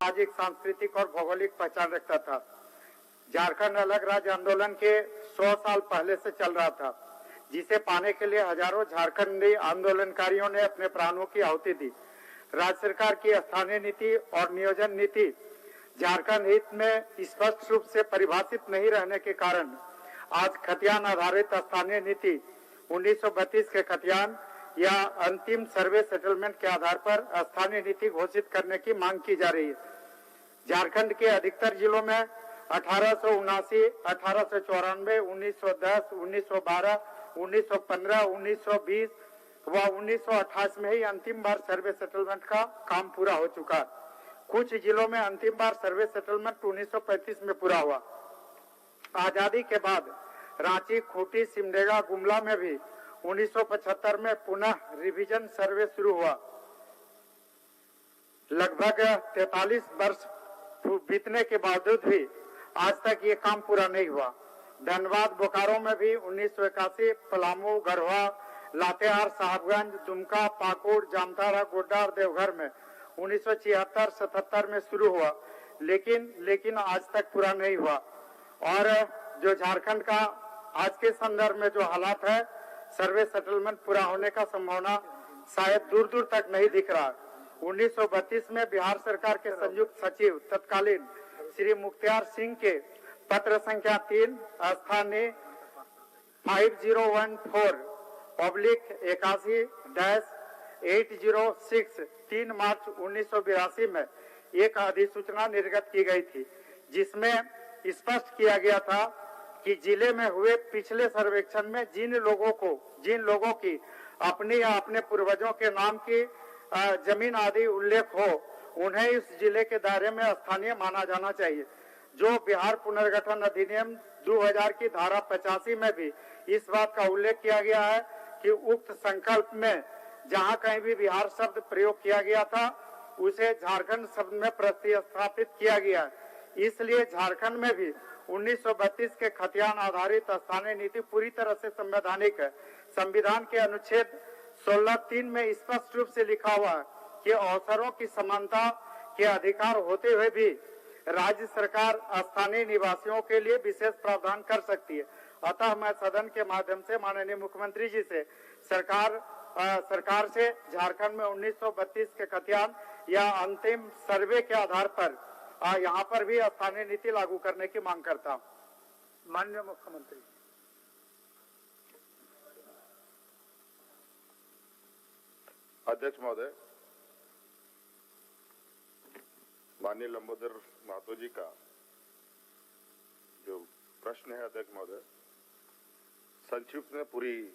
सामाजिक, सांस्कृतिक और भौगोलिक पहचान रखता था। झारखंड अलग राज्य आंदोलन के 100 साल पहले से चल रहा था, जिसे पाने के लिए हजारों झारखंडी आंदोलनकारियों ने अपने प्राणों की आहुति दी। राज्य सरकार की स्थानीय नीति और नियोजन नीति झारखंड हित में स्पष्ट रूप से परिभाषित नहीं रहने के कारण आज खतियान आधारित स्थानीय नीति 1932 के खतियान या अंतिम सर्वे सेटलमेंट के आधार पर स्थानीय नीति घोषित करने की मांग की जा रही है। झारखंड के अधिकतर जिलों में 1879, 1894, 1910, 1912, 1915, 1920 व 1928 में ही अंतिम बार सर्वे सेटलमेंट का काम पूरा हो चुका। कुछ जिलों में अंतिम बार सर्वे सेटलमेंट 1935 में पूरा हुआ। आजादी के बाद रांची, खूंटी, सिमडेगा, गुमला में भी 1975 में पुनः रिवीजन सर्वे शुरू हुआ। लगभग 43 वर्ष बीतने के बावजूद भी आज तक ये काम पूरा नहीं हुआ। धनबाद, बोकारो में भी 1981, पलामू, गढ़वा, लातेहार, साहबगंज, दुमका, पाकुड़, जामताड़ा, गोड्डा और देवघर में 1976-77 में शुरू हुआ, लेकिन आज तक पूरा नहीं हुआ। और जो झारखंड का आज के संदर्भ में जो हालात है, सर्वे सेटलमेंट पूरा होने का संभावना शायद दूर दूर तक नहीं दिख रहा। 1932 में बिहार सरकार के संयुक्त सचिव तत्कालीन श्री मुख्तियार सिंह के पत्र संख्या 3 स्थानीय 5015/81-806 3 मार्च 1982 में एक अधिसूचना निर्गत की गई थी, जिसमें स्पष्ट किया गया था कि जिले में हुए पिछले सर्वेक्षण में जिन लोगों की अपनी या अपने पूर्वजों के नाम की जमीन आदि उल्लेख हो, उन्हें इस जिले के दायरे में स्थानीय माना जाना चाहिए। जो बिहार पुनर्गठन अधिनियम 2000 की धारा 85 में भी इस बात का उल्लेख किया गया है कि उक्त संकल्प में जहां कहीं भी बिहार शब्द प्रयोग किया गया था, उसे झारखंड शब्द में प्रतिस्थापित किया गया है। इसलिए झारखंड में भी 1932 के खतियान आधारित स्थानीय नीति पूरी तरह से संवैधानिक है। संविधान के अनुच्छेद 16(3) में स्पष्ट रूप से लिखा हुआ है कि अवसरों की समानता के अधिकार होते हुए भी राज्य सरकार स्थानीय निवासियों के लिए विशेष प्रावधान कर सकती है। अतः मैं सदन के माध्यम से माननीय मुख्यमंत्री जी से सरकार से झारखंड में 1932 के खतियान या अंतिम सर्वे के आधार पर यहाँ पर भी स्थानीय नीति लागू करने की मांग करता हूँ। माननीय मुख्यमंत्री। अध्यक्ष महोदय, माननीय लंबोदर महतो जी का जो प्रश्न है, अध्यक्ष महोदय, संक्षिप्त में पूरी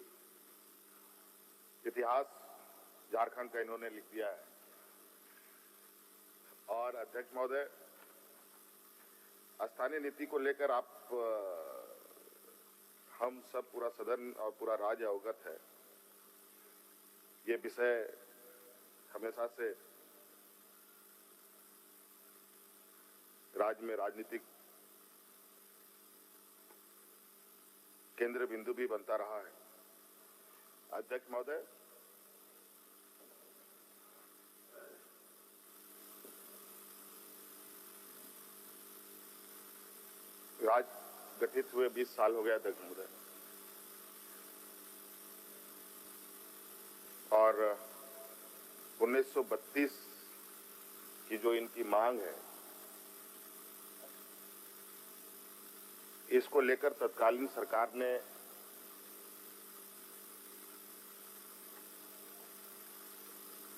इतिहास झारखंड का इन्होंने लिख दिया है। और अध्यक्ष महोदय, स्थानीय नीति को लेकर हम सब, पूरा सदन और पूरा राज्य अवगत है। ये विषय हमेशा से राज्य में राजनीतिक केंद्र बिंदु भी बनता रहा है। अध्यक्ष महोदय, राज्य गठित हुए 20 साल हो गया अध्यक्ष महोदय, और 1932 की जो इनकी मांग है, इसको लेकर तत्कालीन सरकार ने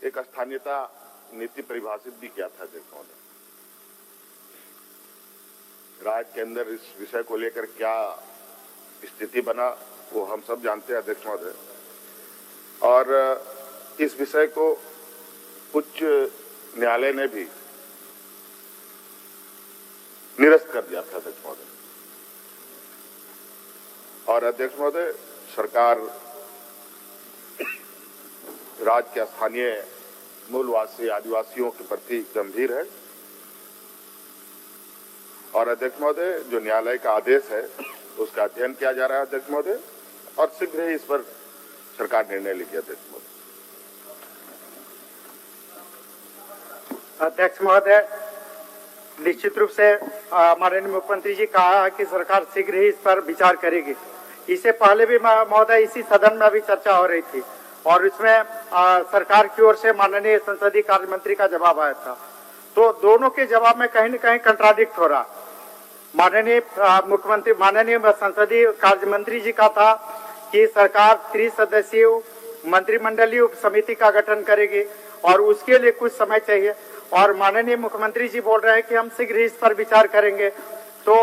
एक स्थानीयता नीति परिभाषित भी किया था अध्यक्ष महोदय। राज्य के अंदर इस विषय को लेकर क्या स्थिति बना वो हम सब जानते हैं अध्यक्ष महोदय, और इस विषय को उच्च न्यायालय ने भी निरस्त कर दिया था अध्यक्ष महोदय। और अध्यक्ष महोदय, सरकार राज्य के स्थानीय मूलवासी आदिवासियों के प्रति गंभीर है। और अध्यक्ष महोदय, जो न्यायालय का आदेश है उसका अध्ययन किया जा रहा है अध्यक्ष महोदय, और शीघ्र ही इस पर सरकार निर्णय लेगी अध्यक्ष महोदय। अध्यक्ष महोदय, निश्चित रूप से माननीय मुख्यमंत्री जी कहा है कि सरकार शीघ्र ही इस पर विचार करेगी। इससे पहले भी महोदय इसी सदन में अभी चर्चा हो रही थी और इसमें सरकार की ओर से माननीय संसदीय कार्य मंत्री का जवाब आया था। तो दोनों के जवाब में कहीं न कहीं कंट्राडिक्ट हो रहा। माननीय मुख्यमंत्री माननीय संसदीय कार्य मंत्री जी का था कि सरकार त्रिसदस्यीय मंत्रिमंडलीय उप समिति का गठन करेगी और उसके लिए कुछ समय चाहिए, और माननीय मुख्यमंत्री जी बोल रहे हैं कि हम शीघ्र ही इस पर विचार करेंगे। तो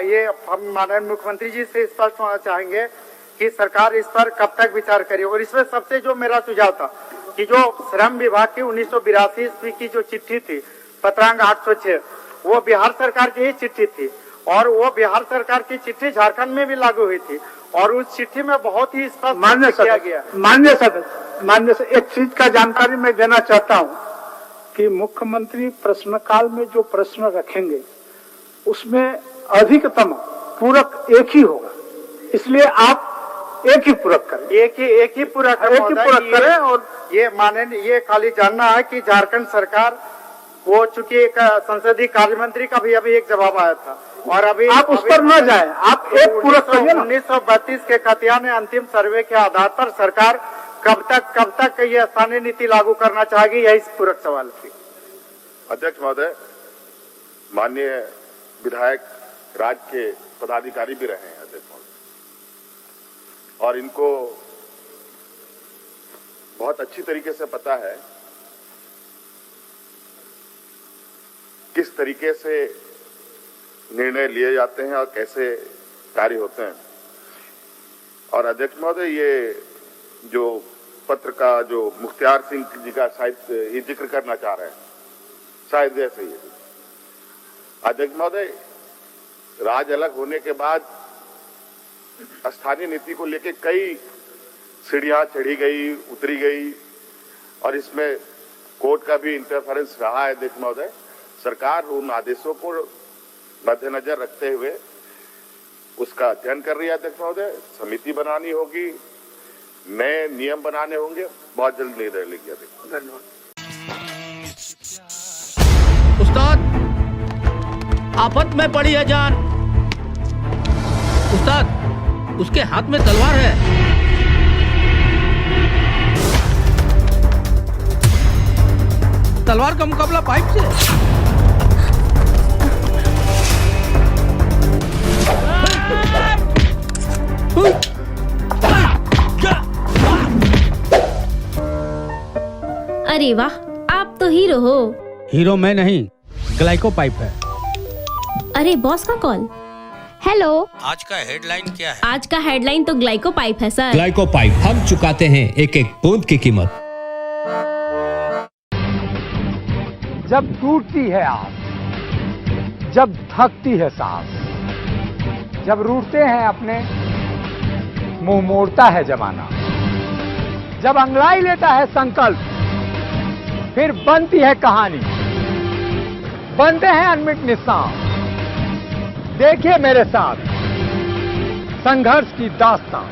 ये हम माननीय मुख्यमंत्री जी से स्पष्ट होना चाहेंगे कि सरकार इस पर कब तक विचार करे। और इसमें सबसे जो मेरा सुझाव था कि जो श्रम विभाग की 1982 ईस्वी की जो चिट्ठी थी पत्रांक 806, वो बिहार सरकार की ही चिट्ठी थी और वो बिहार सरकार की चिट्ठी झारखंड में भी लागू हुई थी और उस चिट्ठी में बहुत ही स्पष्ट किया गया। मान्य सर, एक चीज का जानकारी मैं देना चाहता हूँ कि मुख्यमंत्री प्रश्नकाल में जो प्रश्न रखेंगे उसमें अधिकतम पूरक एक ही होगा, इसलिए आप एक ही पूरक करें। एक ही पूरक करें। और ये माननीय ये खाली जानना है कि झारखंड सरकार वो चूंकि एक संसदीय कार्य मंत्री का भी अभी एक जवाब आया था और अभी आप उस पर न जाए, आप एक पूरक करिए। 1932 के खतियाने अंतिम सर्वे के आधार पर सरकार कब तक ये स्थानीय नीति लागू करना चाहेगी, यही पूरक सवाल थी। अध्यक्ष महोदय, माननीय विधायक राज्य के पदाधिकारी भी रहे हैं अध्यक्ष महोदय, और इनको बहुत अच्छी तरीके से पता है किस तरीके से निर्णय लिए जाते हैं और कैसे कार्य होते हैं। और अध्यक्ष महोदय, ये जो पत्र का जो मुख्तियार सिंह जी का शायद ये जिक्र करना चाह रहे हैं, शायद ऐसे ही। अध्यक्ष महोदय, राज अलग होने के बाद स्थानीय नीति को लेकर कई सीढ़ियां चढ़ी गई, उतरी गई और इसमें कोर्ट का भी इंटरफेरेंस रहा है। अध्यक्ष महोदय, सरकार उन आदेशों को मद्देनजर रखते हुए उसका अध्ययन कर रही है। अध्यक्ष महोदय, समिति बनानी होगी, नए नियम बनाने होंगे, बहुत जल्द निर्णय लेंगे। धन्यवाद। उस्ताद, आफत में पड़ी है जान। उस्ताद, उसके हाथ में तलवार है। तलवार का मुकाबला पाइप से। अरे वाह, आप तो हीरो हो। हीरो मैं नहीं, ग्लाइको पाइप है। अरे बॉस का कॉल। हेलो, आज का हेडलाइन क्या है? आज का हेडलाइन तो ग्लाइको पाइप है सर। ग्लाइको पाइप, हम चुकाते हैं एक एक बूंद की कीमत। जब टूटती है आस, जब थकती है सांस, जब रूठते हैं अपने, मुंह मोड़ता है जमाना, जब अंगड़ाई लेता है संकल्प, फिर बनती है कहानी, बनते हैं अनमिट निशान। देखिए मेरे साथ संघर्ष की दास्तां।